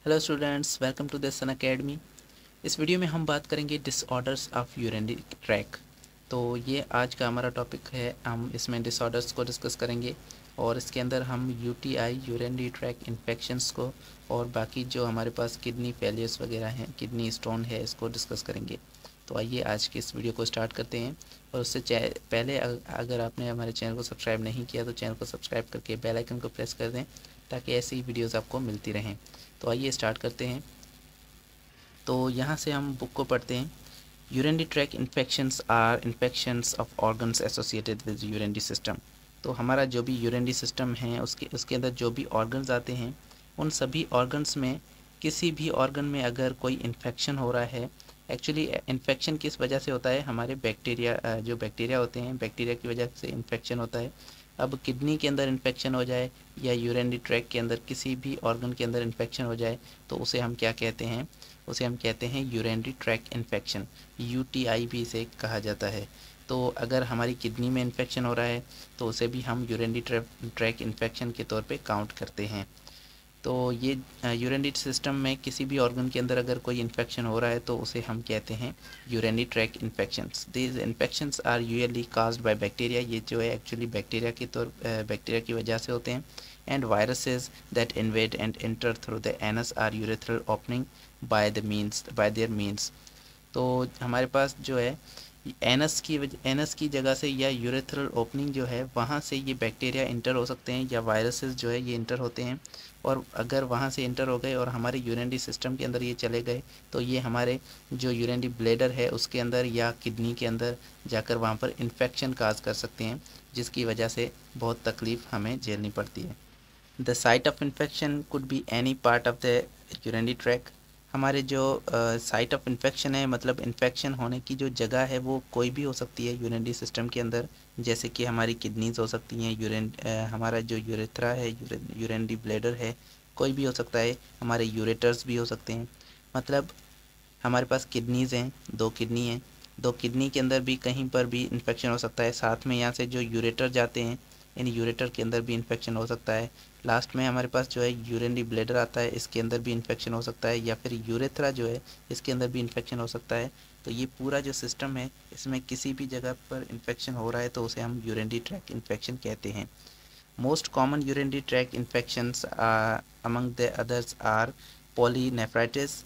Hello students, welcome to the Sun Academy. इस video में हम बात करेंगे डिसऑर्डर्स ऑफ यूरिनरी ट्रैक। तो ये आज का हमारा टॉपिक है। हम इसमें डिसऑर्डर्स को डिस्कस करेंगे और इसके अंदर हम यूटीआई यूरिनरी ट्रैक इन्फेक्शंस को और बाकी जो हमारे पास किडनी फेलियर्स वगैरह हैं, किडनी स्टोन है, इसको डिस्कस करेंगे। तो आइए आज के इस वीडियो को स्टार्ट करते हैं। और उससे पहले अगर आपने हमारे चैनल को सब्सक्राइब नहीं किया तो चैनल को सब्सक्राइब करके बेल आइकन को प्रेस कर दें ताकि ऐसी ही वीडियोज़ आपको मिलती रहें। तो आइए स्टार्ट करते हैं। तो यहाँ से हम बुक को पढ़ते हैं। Urinary tract infections are infections of organs associated with urinary system. तो हमारा जो भी यूरिनरी सिस्टम है उसके अंदर जो भी ऑर्गन्स आते हैं, उन सभी ऑर्गन्स में किसी भी ऑर्गन में अगर कोई इन्फेक्शन हो रहा है, एक्चुअली इन्फेक्शन किस वजह से होता है, हमारे बैक्टीरिया जो बैक्टीरिया होते हैं, बैक्टीरिया की वजह से इन्फेक्शन होता है। अब किडनी के अंदर इन्फेक्शन हो जाए या यूरिनरी ट्रैक के अंदर किसी भी ऑर्गन के अंदर इन्फेक्शन हो जाए तो उसे हम क्या कहते हैं, उसे हम कहते हैं यूरिनरी ट्रैक इन्फेक्शन। यूटीआई भी इसे कहा जाता है। तो अगर हमारी किडनी में इन्फेक्शन हो रहा है तो उसे भी हम यूरिनरी ट्रैक इन्फेक्शन के तौर पे काउंट करते हैं। तो ये यूरिनरी सिस्टम में किसी भी ऑर्गन के अंदर अगर कोई इन्फेक्शन हो रहा है तो उसे हम कहते हैं urinary tract infections. These infections are usually caused by bacteria. ये जो है एक्चुअली बैक्टीरिया की वजह से होते हैं। And viruses that invade and enter through the anus or urethral opening by their means. तो हमारे पास जो है एनस की जगह से या यूरेथ्रल ओपनिंग जो है वहाँ से ये बैक्टीरिया इंटर हो सकते हैं या वायरसेस जो है ये इंटर होते हैं। और अगर वहाँ से इंटर हो गए और हमारे यूरिनरी सिस्टम के अंदर ये चले गए तो ये हमारे जो यूरिनरी ब्लैडर है उसके अंदर या किडनी के अंदर जाकर वहाँ पर इन्फेक्शन काज कर सकते हैं, जिसकी वजह से बहुत तकलीफ़ हमें झेलनी पड़ती है। The site of infection could be any part of the urinary track. हमारे जो साइट ऑफ इन्फेक्शन है, मतलब इन्फेक्शन होने की जो जगह है वो कोई भी हो सकती है यूरिनरी सिस्टम के अंदर। जैसे कि हमारी किडनीज हो सकती हैं, हमारा जो यूरेथ्रा है, यूरिनरी ब्लैडर है, कोई भी हो सकता है। हमारे यूरेटर्स भी हो सकते हैं। मतलब हमारे पास किडनीज़ हैं, 2 किडनी हैं, 2 किडनी के अंदर भी कहीं पर भी इन्फेक्शन हो सकता है। साथ में यहाँ से जो यूरेटर जाते हैं, इन यूरेटर के अंदर भी इन्फेक्शन हो सकता है। लास्ट में हमारे पास जो है यूरिनरी ब्लैडर आता है, इसके अंदर भी इन्फेक्शन हो सकता है, या फिर यूरेथ्रा जो है इसके अंदर भी इन्फेक्शन हो सकता है। तो ये पूरा जो सिस्टम है, इसमें किसी भी जगह पर इन्फेक्शन हो रहा है तो उसे हम यूरिनरी ट्रैक इन्फेक्शन कहते हैं। Most common urinary tract infections among the others are pyelonephritis,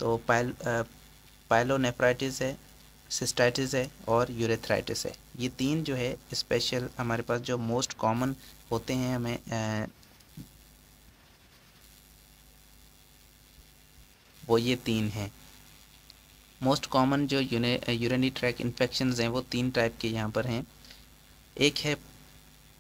तो पाइलोनेफ्राइटिस है, सिस्टाइटिस है और यूरेथ्राइटिस है। ये 3 जो है स्पेशल हमारे पास जो मोस्ट कॉमन होते हैं, वो ये 3 हैं। मोस्ट कॉमन जो यूरिनरी ट्रैक इन्फेक्शंस हैं वो 3 टाइप के यहाँ पर हैं। एक है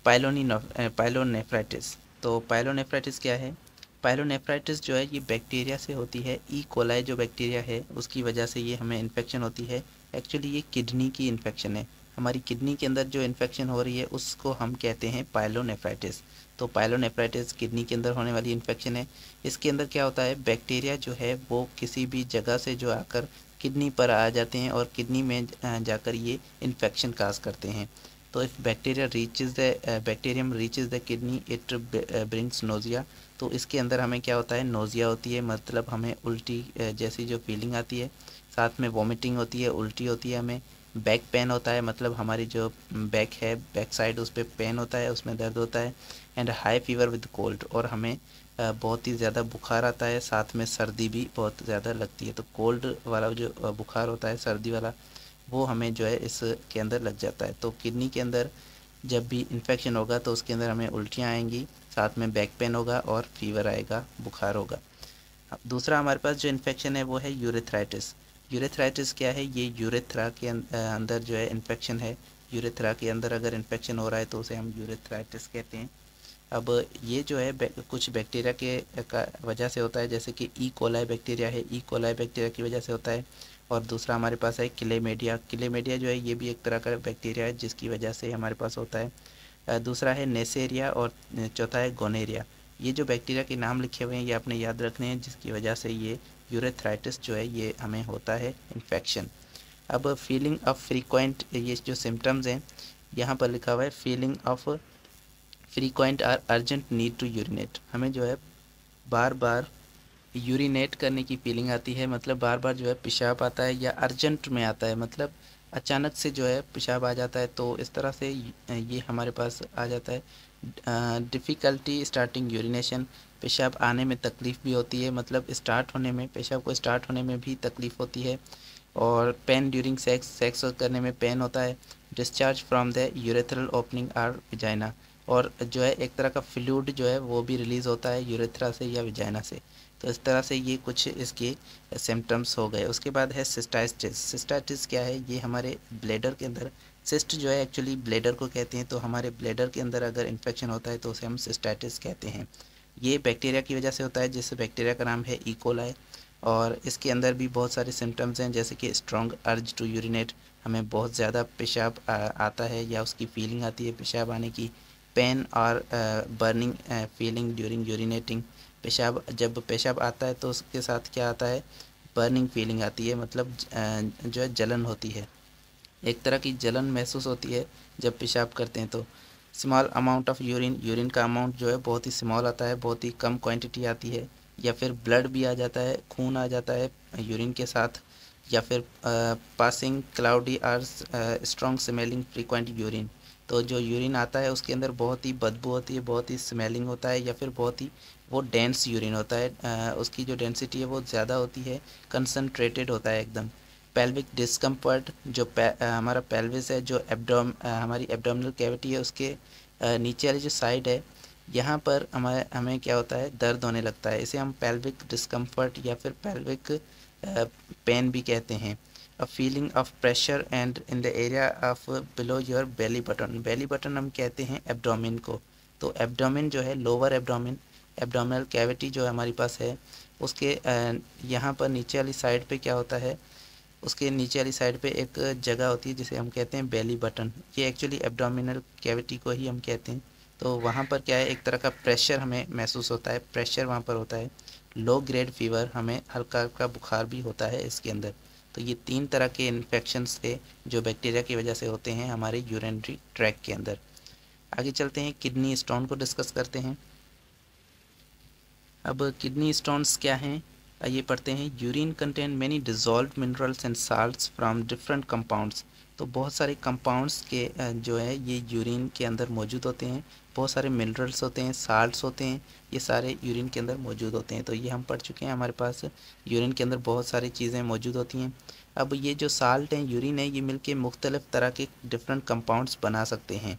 पाइलोनेफ्राइटिस। तो पाइलोनेफ्राइटिस क्या है? पाइलोनेफ्राइटिस जो है ये बैक्टीरिया से होती है। ई कोलाई जो बैक्टीरिया है उसकी वजह से ये हमें इन्फेक्शन होती है। एक्चुअली ये किडनी की इन्फेक्शन है। हमारी किडनी के अंदर जो इन्फेक्शन हो रही है उसको हम कहते हैं पाइलोनेफ्राइटिस। तो पाइलोनेफ्राइटिस किडनी के अंदर होने वाली इन्फेक्शन है। इसके अंदर क्या होता है, बैक्टीरिया जो है वो किसी भी जगह से जो आकर किडनी पर आ जाते हैं और किडनी में जाकर ये इन्फेक्शन काज करते हैं। तो if bacterium reaches the kidney it brings nausea. तो इसके अंदर हमें क्या होता है, नोज़िया होती है, मतलब हमें उल्टी जैसी जो फीलिंग आती है, साथ में वॉमिटिंग होती है, उल्टी होती है, हमें बैक पेन होता है, मतलब हमारी जो बैक है, बैक साइड, उस पर पेन होता है, उसमें दर्द होता है। And high fever with cold, और हमें बहुत ही ज़्यादा बुखार आता है, साथ में सर्दी भी बहुत ज़्यादा लगती है। तो कोल्ड वाला जो बुखार होता है, सर्दी वाला, वो हमें जो है इसके अंदर लग जाता है। तो किडनी के अंदर जब भी इन्फेक्शन होगा तो उसके अंदर हमें उल्टियाँ आएंगी, साथ में बैक पेन होगा और फीवर आएगा, बुखार होगा। अब दूसरा हमारे पास जो इन्फेक्शन है वो है यूरेथ्राइटिस। यूरेथ्राइटिस क्या है? ये यूरेथ्रा के अंदर जो है इन्फेक्शन है। यूरेथ्रा के अंदर अगर इन्फेक्शन हो रहा है तो उसे हम यूरेथ्राइटिस कहते हैं। अब ये जो है कुछ बैक्टीरिया के का वजह से होता है, जैसे कि ई कोलाई बैक्टीरिया है, ई कोलाई बैक्टीरिया की वजह से होता है। और दूसरा हमारे पास है क्लेमेडिया। क्लेमेडिया जो है ये भी एक तरह का बैक्टीरिया है जिसकी वजह से हमारे पास होता है। दूसरा है नेसेरिया और चौथा है गोनेरिया। ये जो बैक्टीरिया के नाम लिखे हुए हैं ये आपने याद रखने हैं, जिसकी वजह से ये यूरेथ्राइटिस जो है ये हमें होता है इन्फेक्शन। अब फीलिंग ऑफ फ्रीक्वेंट, ये जो सिम्टम्स हैं यहाँ पर लिखा हुआ है, feeling of frequent or urgent need to urinate. हमें जो है बार बार यूरिनेट करने की फीलिंग आती है, मतलब बार बार जो है पेशाब आता है, या अर्जेंट में आता है, मतलब अचानक से जो है पेशाब आ जाता है, तो इस तरह से ये हमारे पास आ जाता है। डिफ़िकल्टी स्टार्टिंग यूरिनेशन, पेशाब आने में तकलीफ़ भी होती है, मतलब स्टार्ट होने में, पेशाब को स्टार्ट होने में भी तकलीफ़ होती है। और पेन ड्यूरिंग सेक्स, सेक्स करने में पेन होता है। Discharge from the urethral opening or vagina, और जो है एक तरह का फ्लूइड जो है वो भी रिलीज़ होता है यूरेथ्रा से या विजाइना से। तो इस तरह से ये कुछ इसके सिम्टम्स हो गए। उसके बाद है सिस्टाइटिस। सिस्टाइटिस क्या है? ये हमारे ब्लैडर के अंदर, सिस्ट जो है एक्चुअली ब्लैडर को कहते हैं, तो हमारे ब्लैडर के अंदर अगर इन्फेक्शन होता है तो उसे हम सिस्टाइटिस कहते हैं। ये बैक्टीरिया की वजह से होता है, जिस बैक्टीरिया का नाम है ई कोलाई। और इसके अंदर भी बहुत सारे सिम्टम्स हैं, जैसे कि स्ट्रॉन्ग अर्ज टू यूरिनेट, हमें बहुत ज़्यादा पेशाब आता है या उसकी फीलिंग आती है पेशाब आने की। पेन और बर्निंग फीलिंग ड्यूरिंग यूरिनेटिंग, पेशाब जब पेशाब आता है तो उसके साथ क्या आता है? बर्निंग फीलिंग आती है, मतलब जो है जलन होती है, एक तरह की जलन महसूस होती है जब पेशाब करते हैं। तो small amount of urine, urine का अमाउंट जो है बहुत ही स्मॉल आता है, बहुत ही कम क्वांटिटी आती है। या फिर ब्लड भी आ जाता है, खून आ जाता है यूरिन के साथ। या फिर पासिंग क्लाउडी और स्ट्रॉन्ग स्मेलिंग फ्रीक्वेंट यूरिन, तो जो यूरिन आता है उसके अंदर बहुत ही बदबू होती है, बहुत ही स्मेलिंग होता है, या फिर बहुत ही वो डेंस यूरिन होता है, उसकी जो डेंसिटी है वो ज़्यादा होती है, कंसनट्रेटेड होता है एकदम। पेल्विक डिस्कम्फर्ट, जो हमारा पेल्विस है, जो हमारी एब्डोमिनल कैविटी है, उसके नीचे वाली जो साइड है, यहाँ पर हमें क्या होता है? दर्द होने लगता है। इसे हम पेल्विक डिस्कम्फर्ट या फिर पेल्विक पेन भी कहते हैं। A feeling of pressure and in the area of below your belly button, belly button हम कहते हैं एब्डोमिन को। तो एब्डोमिन जो है, लोअर एब्डोमिन, एब्डोमिनल कैविटी जो हमारी पास है, उसके यहाँ पर नीचे वाली साइड पे क्या होता है? उसके नीचे वाली साइड पे एक जगह होती है जिसे हम कहते हैं बेली बटन। ये एक्चुअली एब्डोमिनल कैविटी को ही हम कहते हैं। तो वहाँ पर क्या है? एक तरह का प्रेशर हमें महसूस होता है, प्रेशर वहाँ पर होता है। लो ग्रेड फीवर, हमें हल्का हल्का बुखार भी होता है इसके अंदर। तो ये 3 तरह के इन्फेक्शंस थे जो बैक्टीरिया की वजह से होते हैं हमारे यूरिनरी ट्रैक के अंदर। आगे चलते हैं, किडनी स्टोन को डिस्कस करते हैं। अब किडनी स्टोन्स क्या हैं? आइए पढ़ते हैं। Urine contain many dissolved minerals and salts from different compounds, तो बहुत सारे कंपाउंड्स के जो है ये यूरिन के अंदर मौजूद होते हैं। बहुत सारे मिनरल्स होते हैं, साल्ट्स होते हैं, ये सारे यूरिन के अंदर मौजूद होते हैं। तो ये हम पढ़ चुके हैं, हमारे पास यूरिन के अंदर बहुत सारी चीज़ें मौजूद होती हैं। अब ये जो साल्ट हैं, यूरिन है, ये मिलके मुख्तलिफ़ तरह के डिफरेंट कंपाउंड्स बना सकते हैं।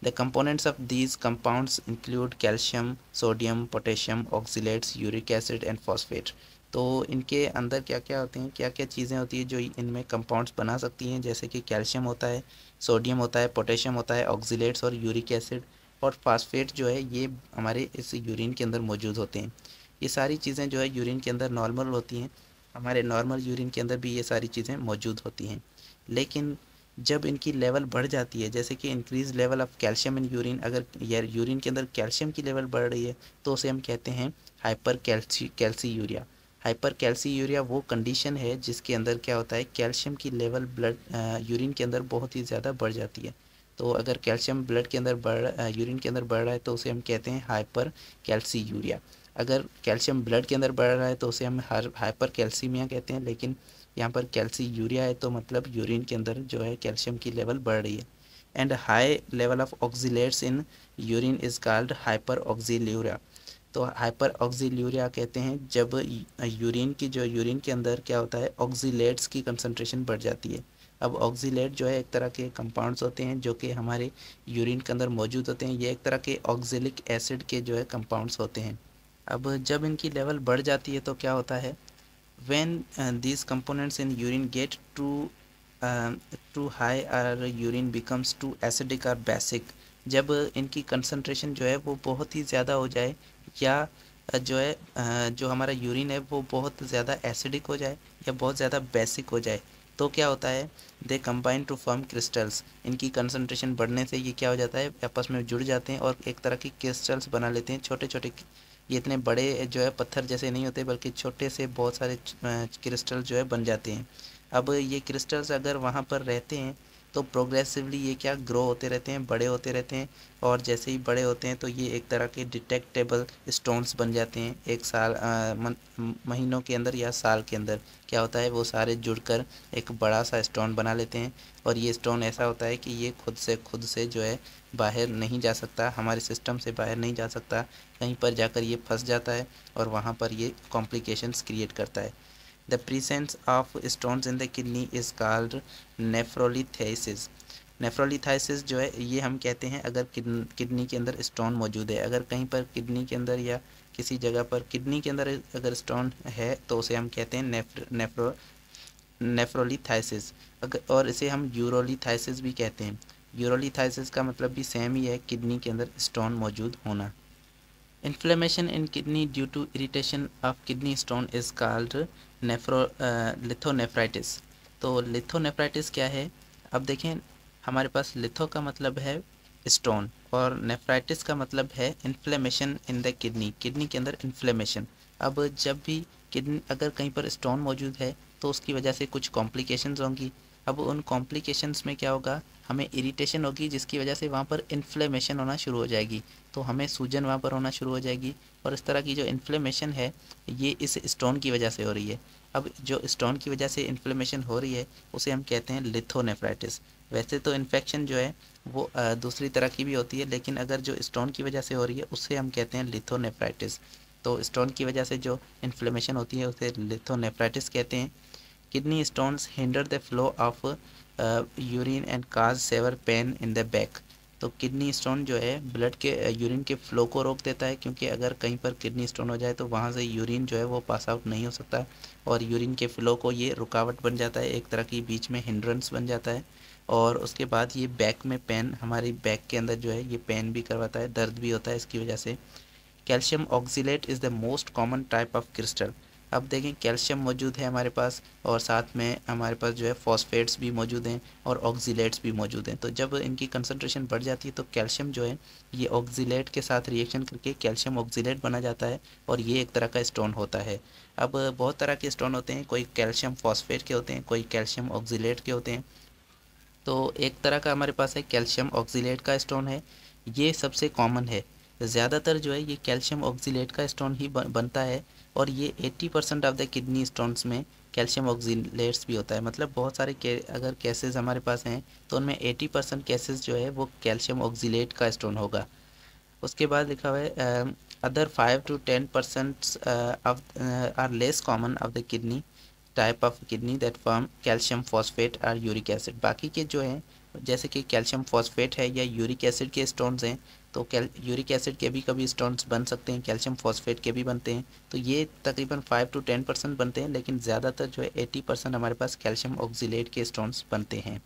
The components of these compounds include calcium, sodium, potassium, oxalates, uric acid and phosphate। तो इनके अंदर क्या क्या होते हैं, क्या क्या चीज़ें होती हैं जो इनमें कंपाउंड्स बना सकती हैं? जैसे कि कैल्शियम होता है, सोडियम होता है, पोटेशियम होता है, ऑक्सीलेट्स और यूरिक एसिड और फास्फेट जो है, ये हमारे इस यूरिन के अंदर मौजूद होते हैं। ये सारी चीज़ें जो है यूरिन के अंदर नॉर्मल होती हैं, हमारे नॉर्मल यूरिन के अंदर भी ये सारी चीज़ें मौजूद होती हैं। लेकिन जब इनकी लेवल बढ़ जाती है, जैसे कि increase level of calcium in urine, अगर यार यूरिन के अंदर कैल्शियम की लेवल बढ़ रही है तो उसे हम कहते हैं हाइपर कैल्सी यूरिया। हाइपर कैल्सी यूरिया वो कंडीशन है जिसके अंदर क्या होता है? कैल्शियम की लेवल यूरिन के अंदर बहुत ही ज़्यादा बढ़ जाती है। तो अगर कैल्शियम ब्लड के अंदर यूरिन के अंदर बढ़ रहा है तो उसे हम कहते हैं हाइपर कैल्सी यूरिया। अगर कैल्शियम ब्लड के अंदर बढ़ रहा है तो उसे हम हाइपर कैल्सीमिया कहते हैं। लेकिन यहाँ पर कैल्सी यूरिया है तो मतलब यूरिन के अंदर जो है कैल्शियम की लेवल बढ़ रही है। And high level of oxalates in urine is called hyperoxaluria. तो हाइपर ऑक्सील्यूरिया कहते हैं जब यूरिन के अंदर क्या होता है? ऑक्सीलेट्स की कंसंट्रेशन बढ़ जाती है। अब ऑक्सीलेट जो है एक तरह के कंपाउंड्स होते हैं जो कि हमारे यूरिन के अंदर मौजूद होते हैं। ये एक तरह के ऑक्जेलिक एसिड के जो है कंपाउंड्स होते हैं। अब जब इनकी लेवल बढ़ जाती है तो क्या होता है? when these components in urine get too high or urine becomes too acidic or basic, जब इनकी कंसंट्रेशन जो है वो बहुत ही ज़्यादा हो जाए, या जो है जो हमारा यूरिन है वो बहुत ज़्यादा एसिडिक हो जाए या बहुत ज़्यादा बेसिक हो जाए, तो क्या होता है? They combine to form crystals. इनकी कंसंट्रेशन बढ़ने से ये क्या हो जाता है? आपस में जुड़ जाते हैं और एक तरह की क्रिस्टल्स बना लेते हैं, छोटे छोटे। ये इतने बड़े जो है पत्थर जैसे नहीं होते, बल्कि छोटे से बहुत सारे क्रिस्टल जो है बन जाते हैं। अब ये क्रिस्टल्स अगर वहाँ पर रहते हैं तो प्रोग्रेसिवली ये क्या ग्रो होते रहते हैं, बड़े होते रहते हैं, और जैसे ही बड़े होते हैं तो ये एक तरह के डिटेक्टेबल स्टोन्स बन जाते हैं। एक साल महीनों के अंदर या साल के अंदर क्या होता है, वो सारे जुड़कर एक बड़ा सा स्टोन बना लेते हैं। और ये स्टोन ऐसा होता है कि ये खुद से जो है बाहर नहीं जा सकता, हमारे सिस्टम से बाहर नहीं जा सकता, कहीं पर जाकर ये फंस जाता है और वहाँ पर ये कॉम्प्लिकेशंस क्रिएट करता है। The presence of stones in the kidney is called nephrolithiasis. Nephrolithiasis जो है ये हम कहते हैं अगर किडनी के अंदर स्टोन मौजूद है, अगर कहीं पर किडनी के अंदर या किसी जगह पर किडनी के अंदर अगर स्टोन है तो उसे हम कहते हैं नेफ्रोलिथेसिस। और इसे हम यूरोलिथेसिस भी कहते हैं। यूरोलिथेसिस का मतलब भी सेम ही है, किडनी के अंदर स्टोन मौजूद होना। Inflammation in kidney due to irritation of kidney stone is called lithonephritis. तो लिथोनेफ्राइटिस क्या है, अब देखें हमारे पास लिथो का मतलब है स्टोन और नेफ्राइटिस का मतलब है inflammation in the kidney, kidney के अंदर इन्फ्लेमेशन। अब जब भी किडनी अगर कहीं पर स्टोन मौजूद है तो उसकी वजह से कुछ कॉम्प्लिकेशंस होंगी। अब उन कॉम्प्लिकेशंस में क्या होगा, हमें इरिटेशन होगी जिसकी वजह से वहाँ पर इन्फ्लेमेशन होना शुरू हो जाएगी, तो हमें सूजन वहाँ पर होना शुरू हो जाएगी। और इस तरह की जो इन्फ्लेमेशन है ये इस स्टोन की वजह से हो रही है। अब जो स्टोन की वजह से इन्फ्लेमेशन हो रही है उसे हम कहते हैं लिथोनेफ्राइटिस। वैसे तो इन्फेक्शन जो है वो दूसरी तरह की भी होती है, लेकिन अगर जो स्टोन की वजह से हो रही है उससे हम कहते हैं लिथोनेफ्राइटिस। तो स्टोन की वजह से जो इन्फ्लेमेशन होती है उसे लिथोनेफ्राइटिस कहते हैं। Kidney stones hinder the flow of urine and cause severe pain in the back. तो किडनी स्टोन जो है ब्लड के यूरिन के फ्लो को रोक देता है, क्योंकि अगर कहीं पर किडनी स्टोन हो जाए तो वहाँ से यूरिन जो है वो पास आउट नहीं हो सकता और यूरिन के फ्लो को ये रुकावट बन जाता है, एक तरह की बीच में हिंड्रेंस बन जाता है। और उसके बाद ये बैक में पेन, हमारी बैक के अंदर जो है ये पेन भी करवाता है, दर्द भी होता है इसकी वजह से। Calcium oxalate is the most common type of crystal. अब देखें कैल्शियम मौजूद है हमारे पास और साथ में हमारे पास जो है फॉस्फेट्स भी मौजूद हैं और ऑक्सीलेट्स भी मौजूद हैं। तो जब इनकी कंसंट्रेशन बढ़ जाती है तो कैल्शियम जो है ये ऑक्सीलेट के साथ रिएक्शन करके कैल्शियम ऑक्सीलेट बना जाता है और ये एक तरह का स्टोन होता है। अब बहुत तरह के स्टोन होते हैं, कोई कैल्शियम फॉस्फेट के होते हैं, कोई कैल्शियम ऑक्सीलेट के होते हैं। तो एक तरह का हमारे पास है कैल्शियम ऑक्सीलेट का स्टोन है, ये सबसे कॉमन है। ज़्यादातर जो है ये कैल्शियम ऑक्सीलेट का स्टोन ही बनता है और ये 80% ऑफ द किडनी स्टोन्स में कैल्शियम ऑक्सीलेट्स भी होता है। मतलब बहुत सारे अगर केसेस हमारे पास हैं तो उनमें 80% केसेस जो है वो कैल्शियम ऑक्सीलेट का स्टोन होगा। उसके बाद लिखा हुआ है other 5 to 10% of or less common of the kidney type of kidney that form calcium phosphate और यूरिक एसिड। बाकी के जो हैं जैसे कि कैल्शियम फॉस्फेट है या यूरिक एसिड के स्टोन्स हैं, तो यूरिक एसिड के भी कभी स्टोन्स बन सकते हैं, कैल्शियम फॉस्फेट के भी बनते हैं। तो ये तकरीबन 5 to 10% बनते हैं, लेकिन ज़्यादातर जो है 80% हमारे पास कैल्शियम ऑक्सीलेट के स्टोन्स बनते हैं।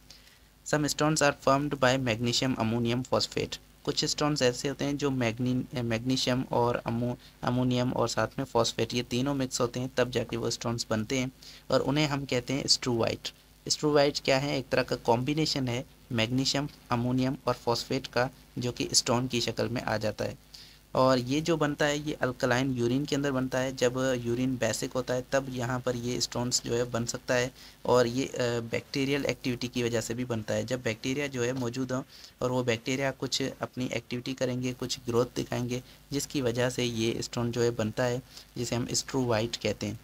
Some stones are formed by magnesium ammonium phosphate. कुछ स्टोन्स ऐसे होते हैं जो मैग्नीशियम और अमोनियम और साथ में फॉस्फेट ये तीनों मिक्स होते हैं तब जाके वो स्टोन्स बनते हैं और उन्हें हम कहते हैं स्ट्रूवाइट। स्ट्रूवाइट क्या है, एक तरह का कॉम्बिनेशन है मैग्नीशियम अमोनियम और फॉस्फेट का, जो कि स्टोन की शक्ल में आ जाता है। और ये जो बनता है ये अल्कलाइन यूरिन के अंदर बनता है। जब यूरिन बेसिक होता है तब यहाँ पर ये स्टोन्स जो है बन सकता है और ये बैक्टीरियल एक्टिविटी की वजह से भी बनता है। जब बैक्टीरिया जो है मौजूद हो और वो बैक्टीरिया कुछ अपनी एक्टिविटी करेंगे, कुछ ग्रोथ दिखाएंगे, जिसकी वजह से ये स्टोन जो है बनता है, जिसे हम स्ट्रूवाइट कहते हैं।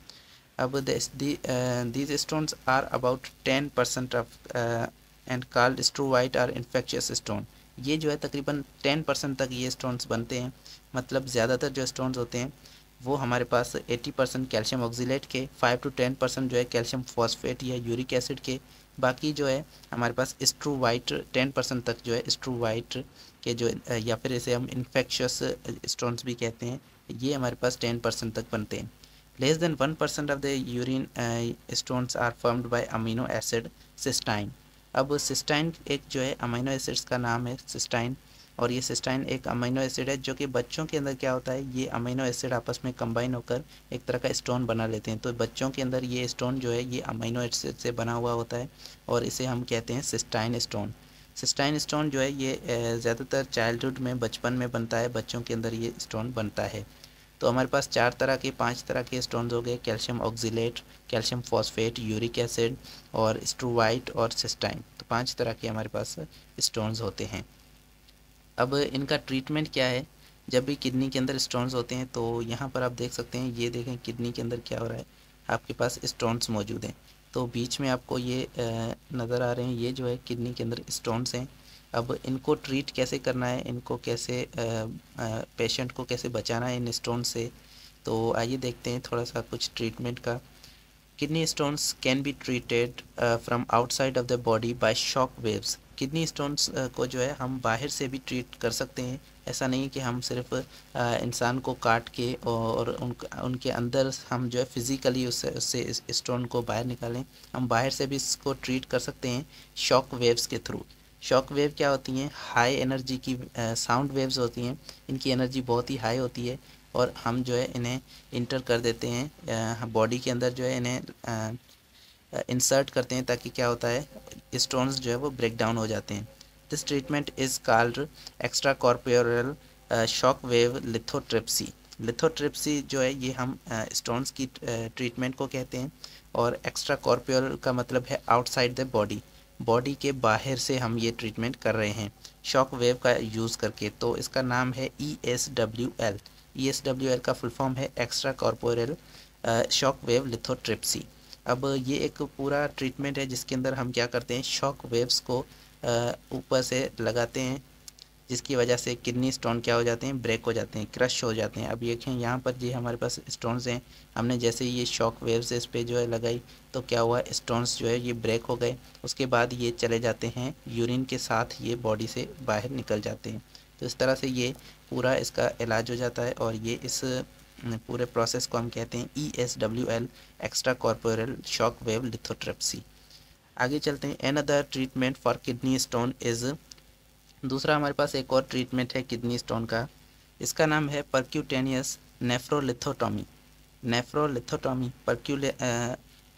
अब these stones are about 10% of and called struvite or infectious stone. ये जो है तकरीबन 10% तक ये स्टोन्स बनते हैं। मतलब ज़्यादातर जो स्टोन्स होते हैं वो हमारे पास 80% कैल्शियम ऑक्सीलेट के, 5 to 10% जो है कैल्शियम फॉस्फेट या यूरिक एसिड के, बाकी जो है हमारे पास स्ट्रूवाइट 10% तक जो है स्ट्रूवाइट के जो या फिर इसे हम इन्फेक्शियस स्टोन्स भी कहते हैं, ये हमारे पास 10% तक बनते हैं। Less than 1% of the urine stones are formed by amino acid cystine. अब सिस्टाइन एक जो है अमीनो एसिड्स का नाम है सिस्टाइन, और ये सिस्टाइन एक अमीनो एसिड है जो कि बच्चों के अंदर क्या होता है, ये अमीनो एसिड आपस में कंबाइन होकर एक तरह का स्टोन बना लेते हैं। तो बच्चों के अंदर ये स्टोन जो है ये अमीनो एसिड से बना हुआ होता है और इसे हम कहते हैं सिस्टाइन स्टोन। सिस्टाइन स्टोन जो है ये ज़्यादातर चाइल्डहुड में, बचपन में बनता है, बच्चों के अंदर ये स्टोन बनता है। तो हमारे पास 5 तरह के स्टोन्स हो गए, calcium oxalate, calcium phosphate, uric acid और स्ट्रूवाइट और सिस्टाइन। तो तो 5 तरह के हमारे पास स्टोन्स होते हैं। अब इनका ट्रीटमेंट क्या है? जब भी किडनी के अंदर स्टोन्स होते हैं तो यहाँ पर आप देख सकते हैं, ये देखें किडनी के अंदर क्या हो रहा है, आपके पास स्टोन्स मौजूद हैं। तो बीच में आपको ये नज़र आ रहे हैं, ये जो है किडनी के अंदर स्टोन्स हैं। अब इनको ट्रीट कैसे करना है, इनको कैसे पेशेंट को कैसे बचाना है इन स्टोन से, तो आइए देखते हैं थोड़ा सा कुछ ट्रीटमेंट का। Kidney stones can be treated from outside of the body by shock waves. Kidney stones को जो है हम बाहर से भी ट्रीट कर सकते हैं। ऐसा नहीं कि हम सिर्फ इंसान को काट के और उनके अंदर हम जो है फिज़िकली उससे इस स्टोन को बाहर निकालें। हम बाहर से भी इसको ट्रीट कर सकते हैं शॉक वेव्स के थ्रू। शॉक वेव क्या होती हैं? हाई एनर्जी की साउंड वेव्स होती हैं। इनकी एनर्जी बहुत ही हाई होती है और हम जो है इन्हें इंटर कर देते हैं बॉडी के अंदर, जो है इन्हें इंसर्ट करते हैं, ताकि क्या होता है, स्टोन्स जो है वो ब्रेक डाउन हो जाते हैं। This treatment is called extra corporal shock wave lithotripsy. Lithotripsy जो है ये हम स्टोन्स की ट्रीटमेंट को कहते हैं, और एक्स्ट्रा कॉर्पोरल का मतलब है आउटसाइड द बॉडी, बॉडी के बाहर से हम ये ट्रीटमेंट कर रहे हैं शॉक वेव का यूज़ करके। तो इसका नाम है ESWL। ESWL का फुल फॉर्म है extra corporal shock wave lithotripsy. अब ये एक पूरा ट्रीटमेंट है जिसके अंदर हम क्या करते हैं, शॉक वेव्स को ऊपर से लगाते हैं, जिसकी वजह से किडनी स्टोन क्या हो जाते हैं, ब्रेक हो जाते हैं, क्रश हो जाते हैं। अब देखें यहाँ पर जी हमारे पास स्टोन्स हैं, हमने जैसे ये शॉक वेव्स इस पर जो है लगाई तो क्या हुआ, स्टोन्स जो है ये ब्रेक हो गए। उसके बाद ये चले जाते हैं यूरिन के साथ, ये बॉडी से बाहर निकल जाते हैं। तो इस तरह से ये पूरा इसका इलाज हो जाता है, और ये इस पूरे प्रोसेस को हम कहते हैं ESWL extra corporal shock wave lithotripsy. आगे चलते हैं। Another treatment for kidney stone is, दूसरा हमारे पास एक और ट्रीटमेंट है किडनी स्टोन का, इसका नाम है परक्यूटेनियस नेफ्रोलिथोटॉमी। नेफ्रोलिथोटॉमी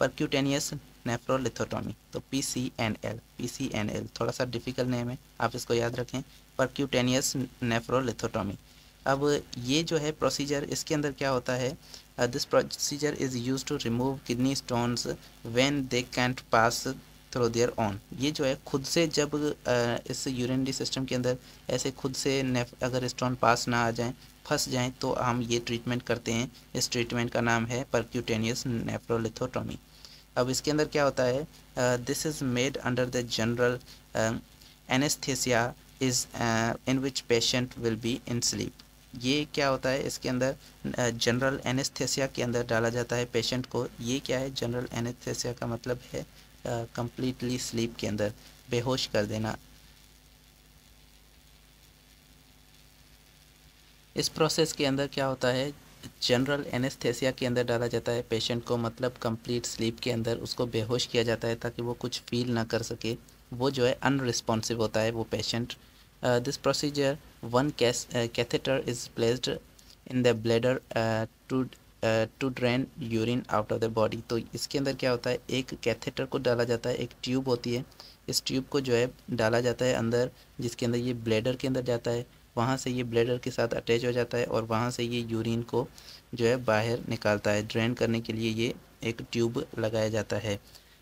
परक्यूटेनियस नेफ्रोलिथोटॉमी, तो PCNL थोड़ा सा डिफ़िकल्ट नेम है, आप इसको याद रखें, परक्यूटेनियस नेफ्रोलिथोटॉमी। अब ये जो है प्रोसीजर, इसके अंदर क्या होता है, this procedure is use to remove kidney stones when they can't pass through their own. ये जो है खुद से जब इस यूरिनरी सिस्टम के अंदर ऐसे खुद से अगर स्टोन पास ना आ जाएं, फंस जाएं, तो हम ये ट्रीटमेंट करते हैं। इस ट्रीटमेंट का नाम है परक्यूटेनियस नेफ्रोलिथोटॉमी। अब इसके अंदर क्या होता है, this is made under the general anaesthesia is in which patient will be in sleep. ये क्या होता है, इसके अंदर जनरल एनेस्थेसिया के अंदर डाला जाता है पेशेंट को। ये क्या है, जनरल एनेस्थेसिया का मतलब है कंप्लीटली स्लीप के अंदर, बेहोश कर देना। इस प्रोसेस के अंदर क्या होता है, जनरल एनेस्थेसिया के अंदर डाला जाता है पेशेंट को, मतलब कंप्लीट स्लीप के अंदर उसको बेहोश किया जाता है ताकि वो कुछ फील ना कर सके, वो जो है अनरिस्पॉन्सिव होता है वो patient. This procedure one catheter is placed in the bladder to drain urine out of the body. तो इसके अंदर क्या होता है, एक कैथेटर को डाला जाता है, एक ट्यूब होती है, इस ट्यूब को जो है डाला जाता है अंदर, जिसके अंदर ये ब्लैडर के अंदर जाता है, वहाँ से ये ब्लैडर के साथ अटैच हो जाता है, और वहाँ से ये यूरिन को जो है बाहर निकालता है। ड्रेन करने के लिए ये एक ट्यूब लगाया जाता है।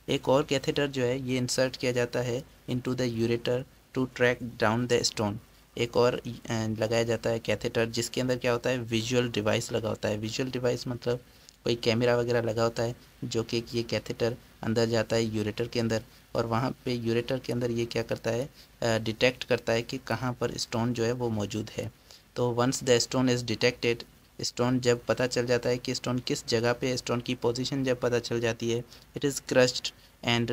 एक और कैथेटर जो है ये इंसर्ट किया जाता है into the ureter to track down the stone. एक और लगाया जाता है कैथेटर, जिसके अंदर क्या होता है, विजुअल डिवाइस लगा होता है। विजुअल डिवाइस मतलब कोई कैमरा वगैरह लगा होता है, जो कि ये कैथेटर अंदर जाता है यूरेटर के अंदर, और वहाँ पे यूरेटर के अंदर ये क्या करता है, डिटेक्ट करता है कि कहाँ पर स्टोन जो है वो मौजूद है। तो once the stone is detected, stone जब पता चल जाता है कि स्टोन किस जगह पे, स्टोन की पोजीशन जब पता चल जाती है, it is crushed and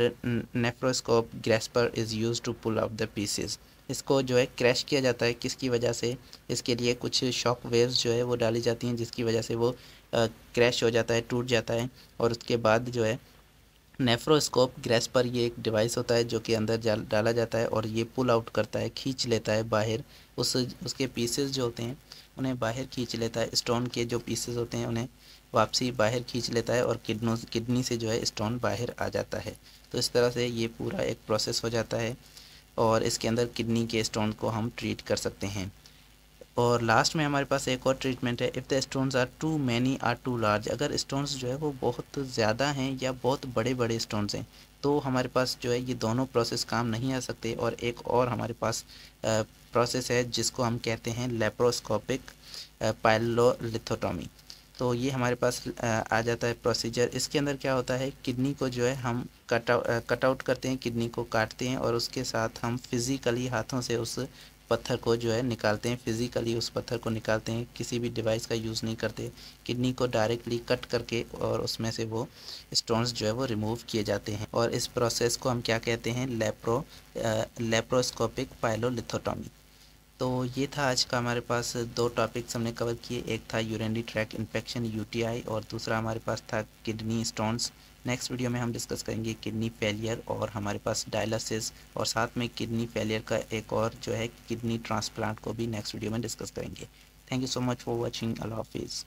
nephroscope grasper is use to pull out the pieces. इसको जो है क्रैश किया जाता है, किसकी वजह से, इसके लिए कुछ शॉक वेव्स जो है वो डाली जाती हैं, जिसकी वजह से वो क्रैश हो जाता है, टूट जाता है। और उसके बाद जो है नेफ्रोस्कोप ग्रेस्पर, ये एक डिवाइस होता है जो कि अंदर डाला जाता है, और ये पुल आउट करता है, खींच लेता है बाहर, उसके पीसेस जो होते हैं उन्हें बाहर खींच लेता है। स्टोन के जो पीसेस होते हैं उन्हें वापसी बाहर खींच लेता है, और किडनी से जो है स्टोन बाहर आ जाता है। तो इस तरह से ये पूरा एक प्रोसेस हो जाता है, और इसके अंदर किडनी के स्टोन को हम ट्रीट कर सकते हैं। और लास्ट में हमारे पास एक और ट्रीटमेंट है, if the stones are too many or too large, अगर स्टोन्स जो है वो बहुत ज़्यादा हैं या बहुत बड़े बड़े स्टोन्स हैं तो हमारे पास जो है ये दोनों प्रोसेस काम नहीं आ सकते। और एक और हमारे पास प्रोसेस है जिसको हम कहते हैं लेप्रोस्कोपिक पाइलोलिथोटॉमी। तो ये हमारे पास आ जाता है प्रोसीजर। इसके अंदर क्या होता है, किडनी को जो है हम कट आउट करते हैं, किडनी को काटते हैं और उसके साथ हम फिज़िकली हाथों से उस पत्थर को जो है निकालते हैं, फिज़िकली उस पत्थर को निकालते हैं, किसी भी डिवाइस का यूज़ नहीं करते। किडनी को डायरेक्टली कट करके और उसमें से वो स्टोन्स जो है वो रिमूव किए जाते हैं और इस प्रोसेस को हम क्या कहते हैं, लेप्रोस्कोपिक पाइलोलिथोटॉमी। तो ये था आज का हमारे पास दो टॉपिक्स हमने कवर किए, एक था यूरिनरी ट्रैक इन्फेक्शन यूटीआई और दूसरा हमारे पास था किडनी स्टोन्स। नेक्स्ट वीडियो में हम डिस्कस करेंगे किडनी फेलियर और हमारे पास डायलिसिस और साथ में किडनी फेलियर का एक और जो है किडनी ट्रांसप्लांट को भी नेक्स्ट वीडियो में डिस्कस करेंगे। Thank you so much for watching. अल्लाह हाफिज़।